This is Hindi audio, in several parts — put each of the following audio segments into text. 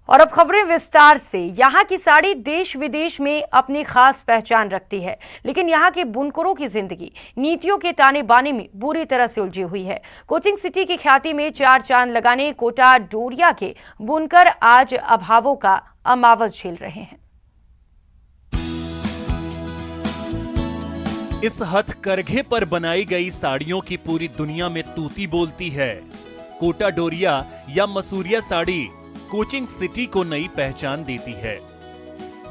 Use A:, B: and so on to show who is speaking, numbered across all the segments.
A: और अब खबरें विस्तार से। यहाँ की साड़ी देश विदेश में अपनी खास पहचान रखती है, लेकिन यहाँ के बुनकरों की जिंदगी नीतियों के ताने बाने में बुरी तरह से उलझी हुई है। कोचिंग सिटी की ख्याति में चार चांद लगाने कोटा डोरिया के बुनकर आज अभावों का अमावस झेल रहे हैं।
B: इस हथकरघे पर बनाई गई साड़ियों की पूरी दुनिया में तूती बोलती है। कोटा डोरिया या मसूरिया साड़ी कोचिंग सिटी को नई पहचान देती है।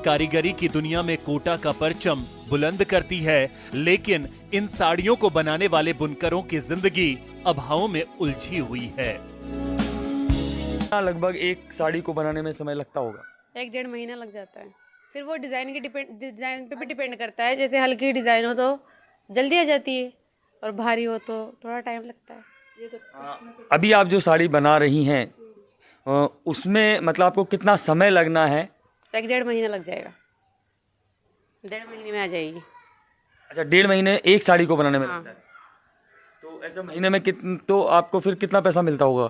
B: कारीगरी की दुनिया में कोटा का परचम बुलंद करती है, लेकिन इन साड़ियों को बनाने वाले बुनकरों की जिंदगी अभावों में उलझी हुई है।
C: लगभग एक साड़ी को बनाने में समय लगता होगा,
D: 1-1.5 महीना लग जाता है। फिर वो डिजाइन पे भी डिपेंड करता है। जैसे हल्की डिजाइन हो तो जल्दी आ जाती है और भारी हो तो थोड़ा टाइम लगता है। ये तो
C: अभी आप जो साड़ी बना रही हैं उसमें मतलब आपको कितना समय लगना है?
D: 1-1.5 महीना लग जाएगा, 1.5 महीने में आ जाएगी।
C: अच्छा, 1.5 महीने एक साड़ी को बनाने में
D: हाँ।
C: लगता है। तो ऐसे महीने में तो आपको फिर कितना पैसा मिलता होगा?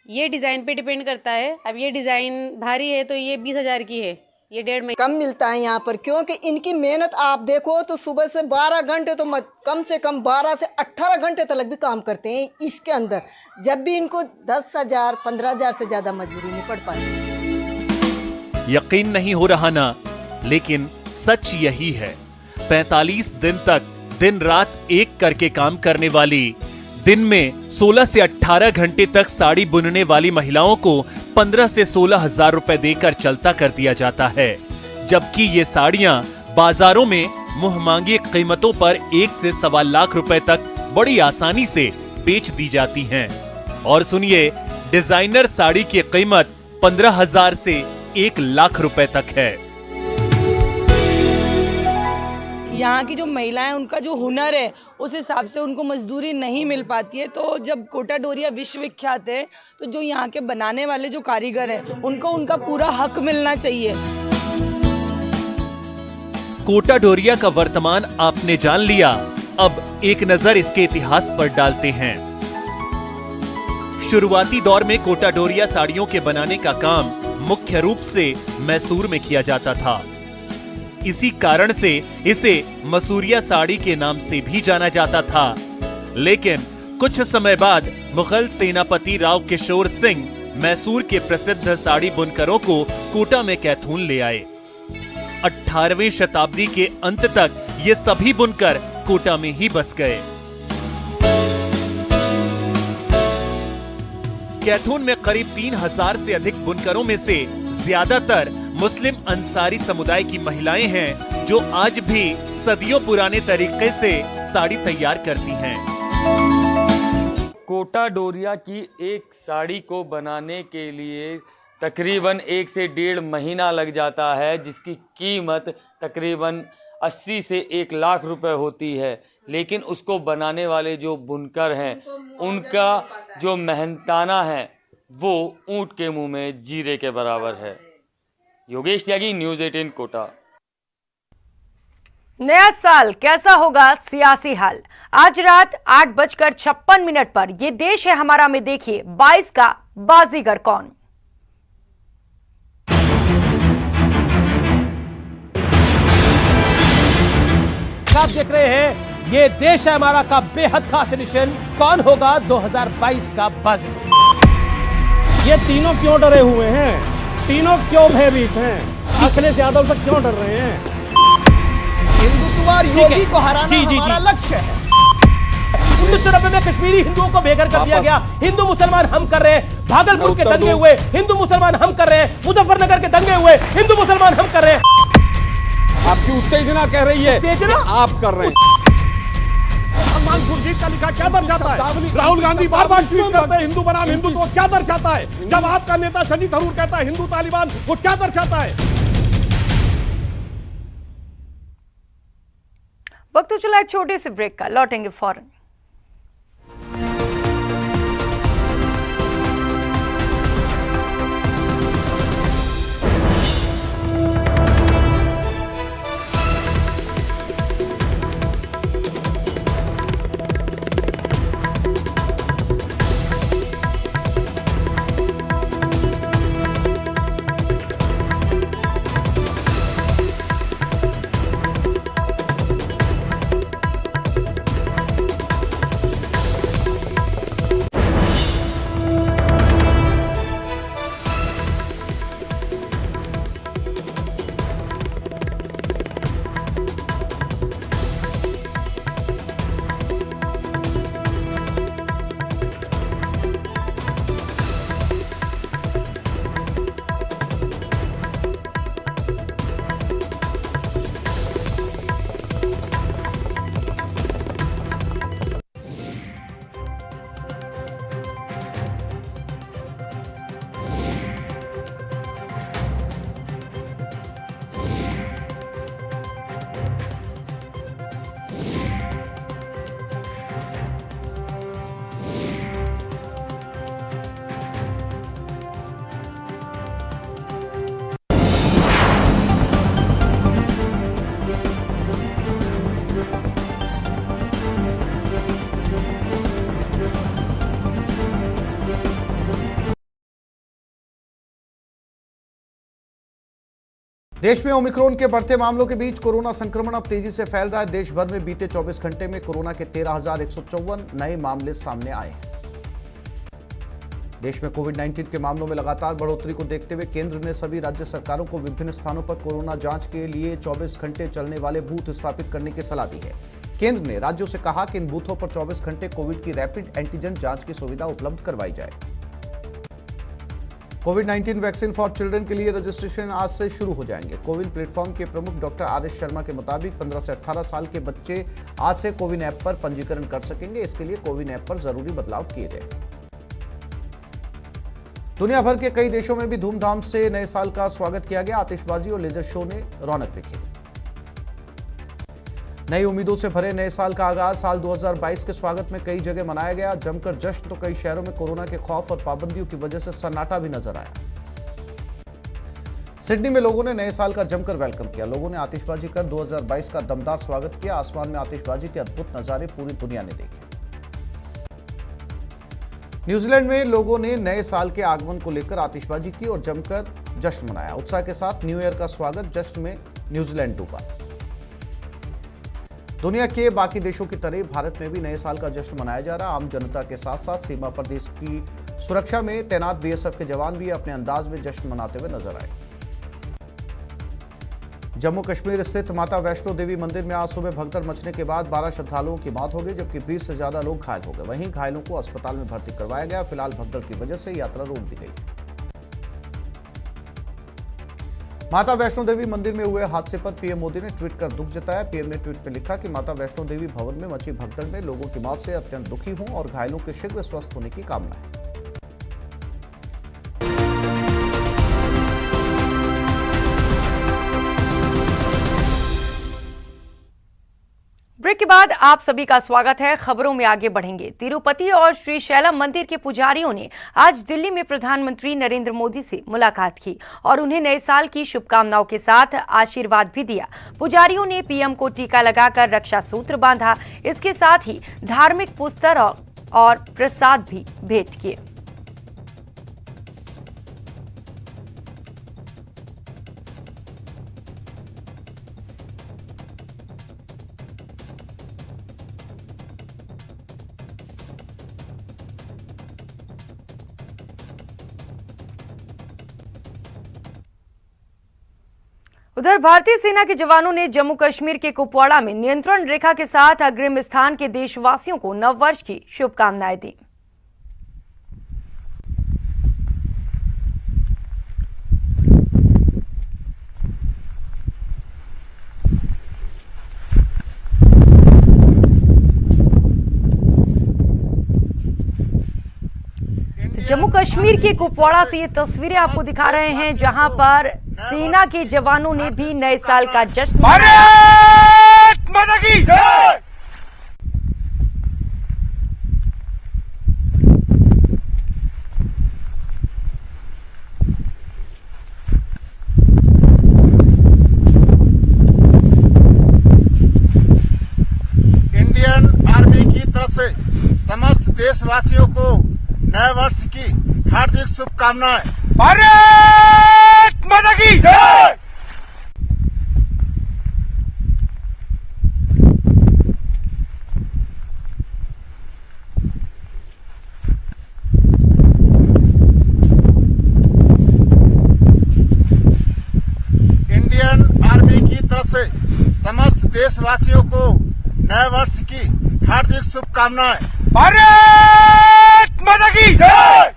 D: ये डिजाइन पे डिपेंड करता है। अब ये डिजाइन भारी है तो ये 20,000 की है, ये 1.5 महीने
E: कम मिलता है यहाँ पर, क्योंकि इनकी मेहनत आप देखो तो सुबह से 12 घंटे तो कम से कम 12 से 18 घंटे तक भी काम करते हैं इसके अंदर। जब भी इनको 10,000 15,000 से ज़्यादा मजदूरी नहीं पड़ पाती।
B: यकीन नहीं हो रहा ना, लेकिन सच यही है। 45 दिन तक दिन रात एक करके काम करने वाली, दिन में 16 से 18 घंटे तक साड़ी बुनने वाली महिलाओं को 15 से 16,000 रुपए देकर चलता कर दिया जाता है, जबकि ये साड़ियां बाजारों में मुंहमांगी कीमतों पर 1 से 1.25 लाख रुपए तक बड़ी आसानी से बेच दी जाती हैं। और सुनिए, डिजाइनर साड़ी की कीमत 15,000 से 1 लाख रुपए तक है।
E: यहाँ की जो महिलाएं, उनका जो हुनर है उस हिसाब से उनको मजदूरी नहीं मिल पाती है। तो जब कोटा डोरिया विश्वविख्यात है तो जो यहाँ के बनाने वाले जो कारीगर हैं उनको उनका पूरा हक मिलना चाहिए।
B: कोटा डोरिया का वर्तमान आपने जान लिया, अब एक नजर इसके इतिहास पर डालते हैं। शुरुआती दौर में कोटा डोरिया साड़ियों के बनाने का काम मुख्य रूप से मैसूर में किया जाता था। इसी कारण से इसे मसूरिया साड़ी के नाम से भी जाना जाता था। लेकिन कुछ समय बाद मुगल सेनापति राव किशोर सिंह मैसूर के प्रसिद्ध साड़ी बुनकरों को कोटा में कैथून ले आए। 18वीं शताब्दी के अंत तक ये सभी बुनकर कोटा में ही बस गए। कैथून में करीब 3,000 से अधिक बुनकरों में से ज्यादातर मुस्लिम अंसारी समुदाय की महिलाएं हैं, जो आज भी सदियों पुराने तरीके से साड़ी तैयार करती हैं।
C: कोटा डोरिया की एक साड़ी को बनाने के लिए तकरीबन 1 से 1.5 महीना लग जाता है, जिसकी कीमत तकरीबन 80 से 1 लाख रुपए होती है। लेकिन उसको बनाने वाले जो बुनकर हैं, उनका जो मेहनताना है वो ऊंट के मुंह में जीरे के बराबर है। योगेश त्यागी, न्यूज़ 18 कोटा।
A: नया साल कैसा होगा सियासी हाल? आज रात 8:56 पर ये देश है हमारा में देखिए 22 का बाजीगर कौन।
F: आप देख रहे हैं ये देश है हमारा का बेहद खास एडिशन। कौन होगा 2022 का बाजीगर?
G: ये तीनों क्यों डरे हुए हैं? तीनों क्यों भयभीत हैं? अखिलेश यादव से क्यों डर रहे हैं?
F: हिंदुत्ववाद योगी को हराना हमारा लक्ष्य है। 1990 में कश्मीरी हिंदुओं को बेघर कर दिया गया। हिंदू मुसलमान हम कर रहे हैं। भागलपुर के दंगे हुए, हिंदू मुसलमान हम कर रहे हैं। मुजफ्फरनगर के दंगे हुए, हिंदू मुसलमान हम कर रहे हैं।
G: आपकी उत्तेजना कह रही है,
F: उत्तेजना
G: आप कर रहे हैं। सलमान खुर्शीद का लिखा क्या दर्शाता है? राहुल गांधी बार बार ट्वीट करते हैं हिंदू बनाम हिंदू, तो क्या दर्शाता है? जब आपका नेता शशि थरूर कहता है हिंदू तालिबान, वो क्या दर्शाता है?
A: वक्त तो चला एक छोटे से ब्रेक का, लौटेंगे फौरन।
H: देश में ओमिक्रॉन के बढ़ते मामलों के बीच कोरोना संक्रमण अब तेजी से फैल रहा है। देश भर में बीते 24 घंटे में कोरोना के 13,154 नए मामले सामने आए हैं। देश में कोविड-19 के मामलों में लगातार बढ़ोतरी को देखते हुए केंद्र ने सभी राज्य सरकारों को विभिन्न स्थानों पर कोरोना जांच के लिए 24 घंटे चलने वाले बूथ स्थापित करने की सलाह दी है। केंद्र ने राज्यों से कहा कि इन बूथों पर 24 घंटे कोविड की रैपिड एंटीजन जांच की सुविधा उपलब्ध करवाई जाए। कोविड-19 वैक्सीन फॉर चिल्ड्रन के लिए रजिस्ट्रेशन आज से शुरू हो जाएंगे। कोविन प्लेटफॉर्म के प्रमुख डॉक्टर आर.एस. शर्मा के मुताबिक 15 से 18 साल के बच्चे आज से कोविन ऐप पर पंजीकरण कर सकेंगे। इसके लिए कोविन ऐप पर जरूरी बदलाव किए गए। दुनिया भर के कई देशों में भी धूमधाम से नए साल का स्वागत किया गया। आतिशबाजी और लेजर शो ने रौनक बिखेरी। नई उम्मीदों से भरे नए साल का आगाज साल 2022 के स्वागत में कई जगह मनाया गया। जमकर जश्न तो कई शहरों में कोरोना के खौफ और पाबंदियों की वजह से सन्नाटा भी नजर आया। सिडनी में लोगों ने नए साल का जमकर वेलकम किया। लोगों ने आतिशबाजी कर 2022 का दमदार स्वागत किया। आसमान में आतिशबाजी के अद्भुत नजारे पूरी दुनिया ने देखे। न्यूजीलैंड में लोगों ने नए साल के आगमन को लेकर आतिशबाजी की और जमकर जश्न मनाया। उत्साह के साथ न्यू ईयर का स्वागत जश्न में न्यूजीलैंड डूबा। दुनिया के बाकी देशों की तरह भारत में भी नए साल का जश्न मनाया जा रहा। आम जनता के साथ साथ सीमा पर देश की सुरक्षा में तैनात बीएसएफ के जवान भी अपने अंदाज में जश्न मनाते हुए नजर आए। जम्मू कश्मीर स्थित माता वैष्णो देवी मंदिर में आज सुबह भगदड़ मचने के बाद 12 श्रद्धालुओं की मौत हो गई, जबकि 20 से ज्यादा लोग घायल हो गए। वहीं घायलों को अस्पताल में भर्ती करवाया गया। फिलहाल भगदड़ की वजह से यात्रा रोक दी गई। माता वैष्णो देवी मंदिर में हुए हादसे पर पीएम मोदी ने ट्वीट कर दुख जताया। पीएम ने ट्वीट में लिखा कि माता वैष्णो देवी भवन में मची भगदड़ में लोगों की मौत से अत्यंत दुखी हूं और घायलों के शीघ्र स्वस्थ होने की कामना है।
A: ब्रेक के बाद आप सभी का स्वागत है। खबरों में आगे बढ़ेंगे। तिरुपति और श्रीशैलम मंदिर के पुजारियों ने आज दिल्ली में प्रधानमंत्री नरेंद्र मोदी से मुलाकात की और उन्हें नए साल की शुभकामनाओं के साथ आशीर्वाद भी दिया। पुजारियों ने पीएम को टीका लगाकर रक्षा सूत्र बांधा। इसके साथ ही धार्मिक पुस्तक और प्रसाद भी भेंट किए। उधर भारतीय सेना के जवानों ने जम्मू कश्मीर के कुपवाड़ा में नियंत्रण रेखा के साथ अग्रिम स्थान के देशवासियों को नववर्ष की शुभकामनाएं दी। जम्मू कश्मीर के कुपवाड़ा से ये तस्वीरें आपको दिखा रहे हैं, जहां पर सेना के जवानों ने भी नए साल का जश्न मनाया।
I: इंडियन आर्मी की तरफ से समस्त देशवासियों को नए वर्ष की हार्दिक शुभकामनाएं। भारत माता की जय। इंडियन आर्मी की तरफ से समस्त देशवासियों को नए वर्ष की हार्दिक शुभकामनाएं। भारत माता की जय।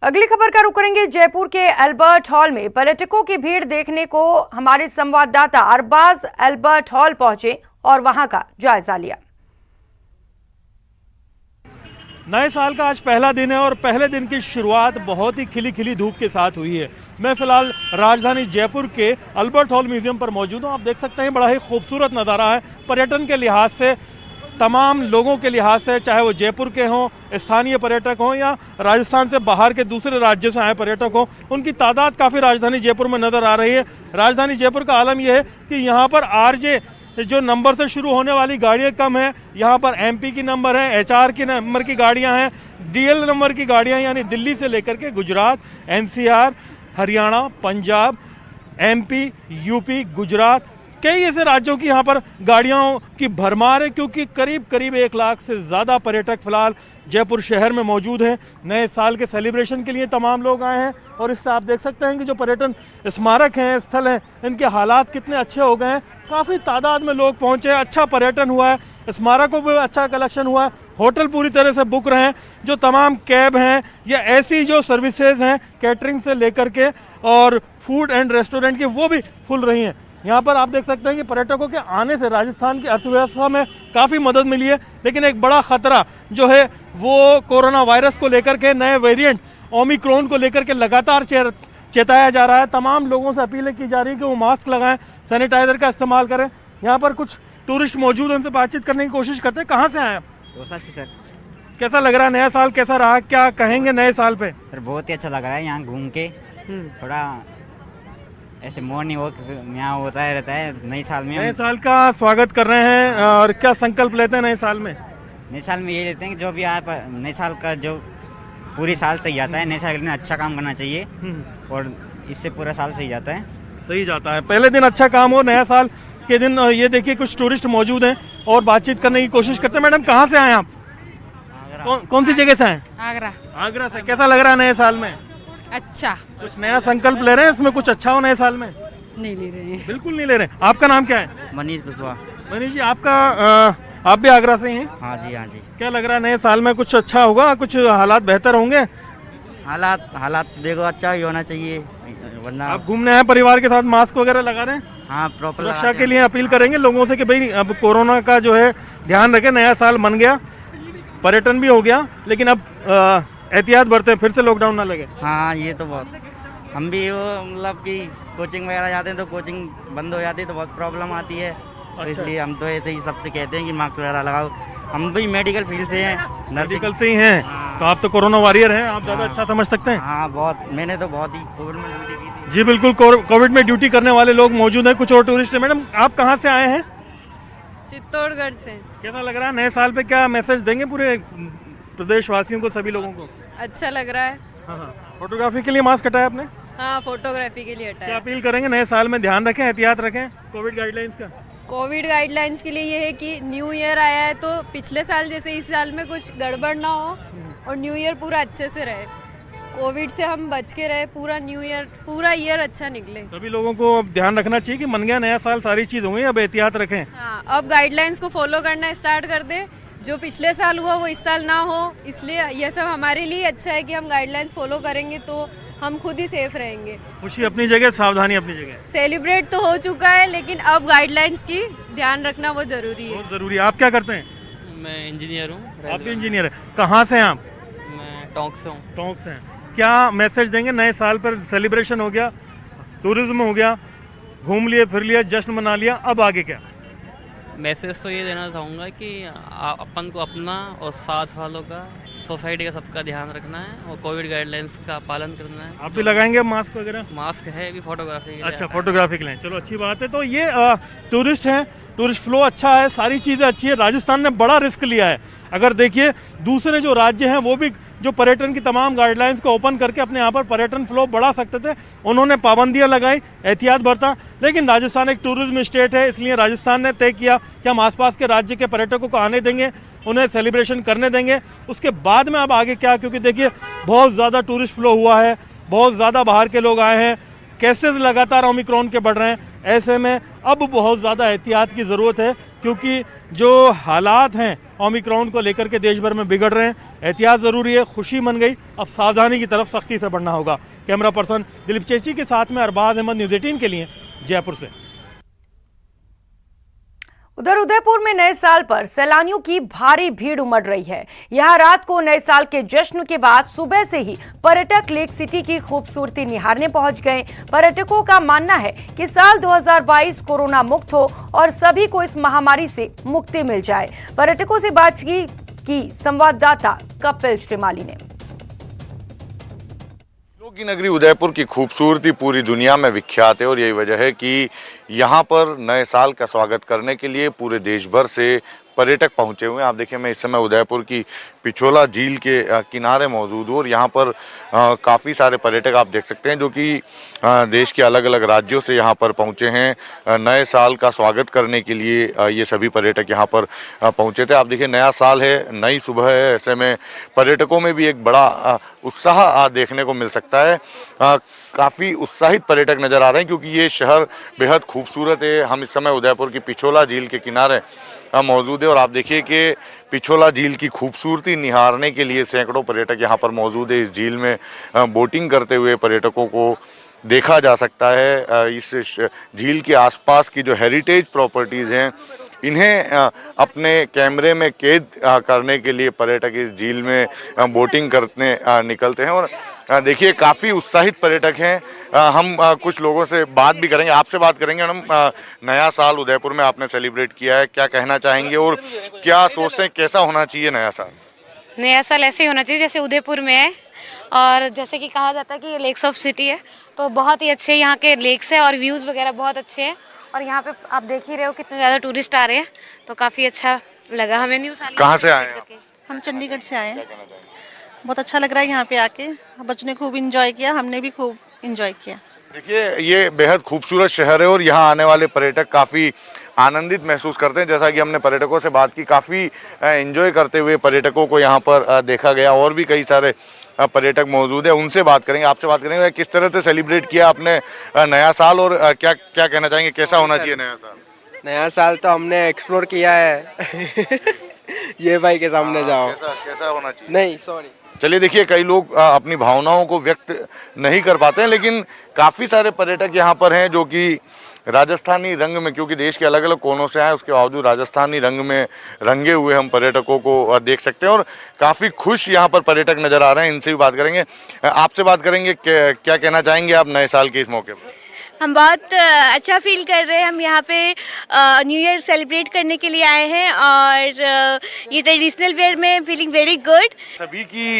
A: अगली खबर का रुख करेंगे जयपुर के अल्बर्ट हॉल में। पर्यटकों की भीड़ देखने को हमारे संवाददाता अरबाज अल्बर्ट हॉल पहुंचे और वहां का जायजा लिया।
J: नए साल का आज पहला दिन है और पहले दिन की शुरुआत बहुत ही खिली खिली धूप के साथ हुई है। मैं फिलहाल राजधानी जयपुर के अल्बर्ट हॉल म्यूजियम पर मौजूद हूं। आप देख सकते हैं बड़ा ही खूबसूरत नज़ारा है। पर्यटन के लिहाज से, तमाम लोगों के लिहाज से, चाहे वो जयपुर के हों, स्थानीय पर्यटक हों या राजस्थान से बाहर के दूसरे राज्यों से आए पर्यटक हों, उनकी तादाद काफ़ी राजधानी जयपुर में नज़र आ रही है। राजधानी जयपुर का आलम यह है कि यहाँ पर आरजे जो नंबर से शुरू होने वाली गाड़ियाँ कम हैं। यहाँ पर एमपी की नंबर है, एचआर की नंबर की गाड़ियाँ हैं, डीएल नंबर की गाड़ियाँ, यानी दिल्ली से लेकर के Gujarat, NCR, Haryana, Punjab, MP, UP, Gujarat, कई ऐसे राज्यों की यहाँ पर गाड़ियों की भरमार है, क्योंकि करीब करीब 1 लाख से ज़्यादा पर्यटक फिलहाल जयपुर शहर में मौजूद हैं। नए साल के सेलिब्रेशन के लिए तमाम लोग आए हैं और इससे आप देख सकते हैं कि जो पर्यटन स्मारक हैं, स्थल हैं, इनके हालात कितने अच्छे हो गए हैं। काफ़ी तादाद में लोग पहुंचे, अच्छा पर्यटन हुआ है, स्मारकों पर अच्छा कलेक्शन हुआ है, होटल पूरी तरह से बुक रहे हैं। जो तमाम कैब हैं या ऐसी जो सर्विसेज हैं कैटरिंग से लेकर के और फूड एंड रेस्टोरेंट की, वो भी फुल रही हैं। यहाँ पर आप देख सकते हैं कि पर्यटकों के आने से राजस्थान की अर्थव्यवस्था में काफ़ी मदद मिली है, लेकिन एक बड़ा खतरा जो है वो कोरोना वायरस को लेकर के, नए वेरिएंट ओमिक्रॉन को लेकर के लगातार चेताया जा रहा है। तमाम लोगों से अपील की जा रही है कि वो मास्क लगाएं, सैनिटाइजर का इस्तेमाल करें। यहाँ पर कुछ टूरिस्ट मौजूद हैं, उनसे बातचीत करने की कोशिश करते हैं। कहाँ से आए आप?
K: दौसा से सर।
J: कैसा लग रहा है नया साल, कैसा रहा, क्या कहेंगे नए साल पे?
K: सर बहुत ही अच्छा लग रहा है यहाँ घूम के, थोड़ा ऐसे मॉर्निंग वॉक यहाँ होता है रहता है। नए साल में
J: नए साल का स्वागत कर रहे हैं और क्या संकल्प लेते हैं नए साल में?
K: नए साल में ये लेते हैं कि जो भी आप नए साल का जो पूरी साल सही जाता है, नए साल के दिन अच्छा काम करना चाहिए और इससे पूरा साल सही जाता है।
J: सही जाता है, पहले दिन अच्छा काम हो, नया साल के दिन। ये देखिए कुछ टूरिस्ट मौजूद हैं और बातचीत करने की कोशिश करते हैं। मैडम कहाँ से आए आप? कौन सी जगह से आए?
D: आगरा।
J: आगरा से। कैसा लग रहा है नए साल में?
D: अच्छा।
J: कुछ नया संकल्प ले रहे हैं, इसमें कुछ अच्छा हो नए साल में?
D: नहीं ले रहे हैं।
J: बिल्कुल नहीं ले रहे। आपका नाम क्या है?
K: मनीष बिस्वा।
J: मनीष जी, आपका आप भी आगरा से ही हैं?
K: हाँ जी, हाँ जी।
J: क्या लग रहा है नए साल में कुछ अच्छा होगा, कुछ हालात बेहतर होंगे?
K: हालात देखो अच्छा ही होना चाहिए, वरना
J: आप घूमने आए परिवार के साथ, मास्क वगैरह लगा रहे हैं?
K: हाँ प्रॉपर।
J: सुरक्षा के लिए अपील करेंगे लोगों से कि भाई अब कोरोना का जो है ध्यान रखें। नया साल मन गया, पर्यटन भी हो गया, लेकिन अब एहतियात बरतें, फिर से लॉकडाउन ना लगे।
K: हाँ ये तो बहुत, हम भी वो मतलब कि कोचिंग वगैरह जाते हैं तो कोचिंग बंद हो जाती है तो बहुत प्रॉब्लम आती है। तो इसलिए हम तो ऐसे ही सबसे कहते हैं कि मास्क वगैरह लगाओ। हम भी मेडिकल फील्ड से हैं,
J: मेडिकल से ही हैं। तो आप तो कोरोना वॉरियर हैं, आप ज़्यादा अच्छा समझ सकते हैं।
K: हाँ बहुत, मैंने तो बहुत ही कोविड में ड्यूटी की थी।
J: जी बिल्कुल, कोविड में ड्यूटी करने वाले लोग मौजूद हैं। कुछ और टूरिस्ट हैं। मैडम आप कहाँ से आए हैं?
D: चित्तौड़गढ़ से।
J: कैसा लग रहा है नए साल पे, क्या मैसेज देंगे पूरे प्रदेश वासियों को, सभी लोगों को?
D: अच्छा लग रहा है।
J: हाँ। फोटोग्राफी के लिए मास्क हटाया आपने?
D: हाँ फोटोग्राफी के लिए
J: क्या
D: हटाया।
J: अपील करेंगे नए साल में? ध्यान रखें, एहतियात रखें कोविड गाइडलाइंस का।
D: कोविड गाइडलाइंस के लिए ये है कि न्यू ईयर आया है तो पिछले साल जैसे इस साल में कुछ गड़बड़ ना हो और न्यू ईयर पूरा अच्छे से रहे, कोविड से हम बच के रहे, पूरा न्यू ईयर पूरा ईयर अच्छा निकले।
J: सभी लोगों को अब ध्यान रखना चाहिए कि मन गया नया साल, सारी चीज होंगी, अब एहतियात रखें।
D: हाँ अब गाइडलाइंस को फॉलो करना स्टार्ट कर दे, जो पिछले साल हुआ वो इस साल ना हो, इसलिए ये सब हमारे लिए अच्छा है कि हम गाइडलाइंस फॉलो करेंगे तो हम खुद ही सेफ रहेंगे।
J: खुशी अपनी जगह, सावधानी अपनी जगह।
D: सेलिब्रेट तो हो चुका है लेकिन अब गाइडलाइंस की ध्यान रखना वो जरूरी है।
J: बहुत जरूरी है। आप क्या करते हैं?
L: मैं इंजीनियर हूँ।
J: आप भी इंजीनियर हैं। कहाँ से हैं आप?
L: मैं टोंक से हूँ।
J: टोंक से हैं। क्या मैसेज देंगे नए साल पर? सेलिब्रेशन हो गया, टूरिज्म हो गया, घूम लिए फिर लिया, जश्न मना लिया, अब आगे क्या?
L: मैसेज तो ये देना चाहूँगा कि अपन को अपना और साथ वालों का, सोसाइटी का सबका ध्यान रखना है और कोविड गाइडलाइंस का पालन करना है।
J: आप भी लगाएंगे मास्क वगैरह?
L: मास्क है भी फोटोग्राफी के लिए।
J: अच्छा, फोटोग्राफी के लिए, चलो अच्छी बात है। तो ये टूरिस्ट हैं, टूरिस्ट फ्लो अच्छा है, सारी चीज़ें अच्छी है। राजस्थान ने बड़ा रिस्क लिया है। अगर देखिए दूसरे जो राज्य हैं वो भी जो पर्यटन की तमाम गाइडलाइंस को ओपन करके अपने यहाँ पर पर्यटन फ्लो बढ़ा सकते थे, उन्होंने पाबंदियां लगाई, एहतियात बरता, लेकिन राजस्थान एक टूरिज्म स्टेट है, इसलिए राजस्थान ने तय किया कि हम आसपास के राज्य के पर्यटकों को आने देंगे, उन्हें सेलिब्रेशन करने देंगे। उसके बाद में अब आगे क्या, क्योंकि देखिए बहुत ज़्यादा टूरिस्ट फ्लो हुआ है, बहुत ज़्यादा बाहर के लोग आए हैं, केसेस लगातार ओमिक्रॉन के बढ़ रहे हैं। ऐसे में अब बहुत ज़्यादा एहतियात की ज़रूरत है, क्योंकि जो हालात हैं ओमिक्रॉन को लेकर के देश भर में बिगड़ रहे हैं। एहतियात ज़रूरी है। खुशी मन गई, अब सावधानी की तरफ सख्ती से बढ़ना होगा। कैमरा पर्सन दिलीप चेची के साथ में अरबाज अहमद, न्यूज़ 18 के लिए जयपुर से।
A: उधर उदयपुर में नए साल पर सैलानियों की भारी भीड़ उमड़ रही है। यहां रात को नए साल के जश्न के बाद सुबह से ही पर्यटक लेक सिटी की खूबसूरती निहारने पहुंच गए। पर्यटकों का मानना है कि साल 2022 कोरोना मुक्त हो और सभी को इस महामारी से मुक्ति मिल जाए। पर्यटकों से बातचीत की संवाददाता कपिल श्रीमाली ने।
M: की नगरी उदयपुर की खूबसूरती पूरी दुनिया में विख्यात है और यही वजह है कि यहाँ पर नए साल का स्वागत करने के लिए पूरे देश भर से पर्यटक पहुँचे हुए हैं। आप देखिए, मैं इस समय उदयपुर की पिछोला झील के किनारे मौजूद हूँ और यहाँ पर काफ़ी सारे पर्यटक आप देख सकते हैं जो कि देश के अलग अलग राज्यों से यहाँ पर पहुँचे हैं। नए साल का स्वागत करने के लिए ये सभी पर्यटक यहाँ पर पहुँचे थे। आप देखिए, नया साल है, नई सुबह है, ऐसे में पर्यटकों में भी एक बड़ा उत्साह देखने को मिल सकता है। काफ़ी उत्साहित पर्यटक नज़र आ रहे हैं क्योंकि ये शहर बेहद खूबसूरत है। हम इस समय उदयपुर की पिछोला झील के किनारे मौजूद है और आप देखिए कि पिछोला झील की खूबसूरती निहारने के लिए सैकड़ों पर्यटक यहाँ पर मौजूद है। इस झील में बोटिंग करते हुए पर्यटकों को देखा जा सकता है। इस झील के आसपास की जो हेरिटेज प्रॉपर्टीज़ हैं, इन्हें अपने कैमरे में कैद करने के लिए पर्यटक इस झील में बोटिंग करने निकलते हैं। और देखिए, काफ़ी उत्साहित पर्यटक हैं। हम कुछ लोगों से बात भी करेंगे, आपसे बात करेंगे। हम नया साल उदयपुर में आपने सेलिब्रेट किया है, क्या कहना चाहेंगे और क्या सोचते हैं कैसा होना चाहिए नया साल?
N: नया साल ऐसे ही होना चाहिए जैसे उदयपुर में है, और जैसे कि कहा जाता है कि ये लेक्स ऑफ सिटी है, तो बहुत ही अच्छे यहाँ के लेक्स है और व्यूज़ वगैरह बहुत अच्छे हैं। और यहाँ पे आप देख ही रहे हो कितने ज़्यादा टूरिस्ट आ रहे हैं, तो काफ़ी अच्छा लगा हमें। न्यू साल
M: कहाँ से आए हैं?
O: हम चंडीगढ़ से आए हैं। बहुत अच्छा लग रहा है यहाँ पे आके, बच्चों ने खूब इंजॉय किया, हमने भी खूब इंजॉय किया।
M: देखिए, ये बेहद खूबसूरत शहर है और यहाँ आने वाले पर्यटक काफ़ी आनंदित महसूस करते हैं। जैसा कि हमने पर्यटकों से बात की, काफ़ी एंजॉय करते हुए पर्यटकों को यहाँ पर देखा गया। और भी कई सारे पर्यटक मौजूद है, उनसे बात करेंगे, आपसे बात करेंगे। किस तरह से सेलिब्रेट किया आपने नया साल और क्या क्या कहना चाहेंगे, कैसा होना चाहिए नया साल?
P: नया साल तो हमने एक्सप्लोर किया है। ये भाई के सामने जाओ।
M: कैसा होना चाहिए?
P: नहीं, सॉरी।
M: चलिए, देखिए, कई लोग अपनी भावनाओं को व्यक्त नहीं कर पाते हैं, लेकिन काफ़ी सारे पर्यटक यहाँ पर हैं जो कि राजस्थानी रंग में, क्योंकि देश के अलग अलग कोनों से आए, उसके बावजूद राजस्थानी रंग में रंगे हुए हम पर्यटकों को देख सकते हैं और काफ़ी खुश यहाँ पर पर्यटक नज़र आ रहे हैं। इनसे भी बात करेंगे, आपसे बात करेंगे। क्या कहना चाहेंगे आप नए साल के इस मौके पर?
N: हम बहुत अच्छा फील कर रहे हैं। हम यहाँ पे न्यू ईयर सेलिब्रेट करने के लिए आए हैं और ये ट्रेडिशनल वेयर में फीलिंग वेरी गुड।
M: सभी की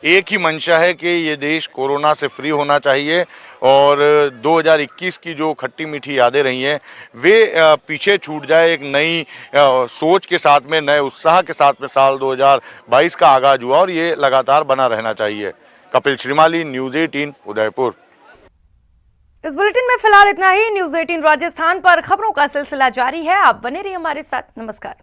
M: एक ही मंशा है कि ये देश कोरोना से फ्री होना चाहिए और 2021 की जो खट्टी मीठी यादें रही हैं वे पीछे छूट जाए। एक नई सोच के साथ में, नए उत्साह के साथ में साल 2022 का आगाज हुआ और ये लगातार बना रहना चाहिए। कपिल श्रीमाली, न्यूज़ 18 उदयपुर।
A: इस बुलेटिन में फिलहाल इतना ही। न्यूज़ 18 राजस्थान पर खबरों का सिलसिला जारी है, आप बने रहिए हमारे साथ। नमस्कार।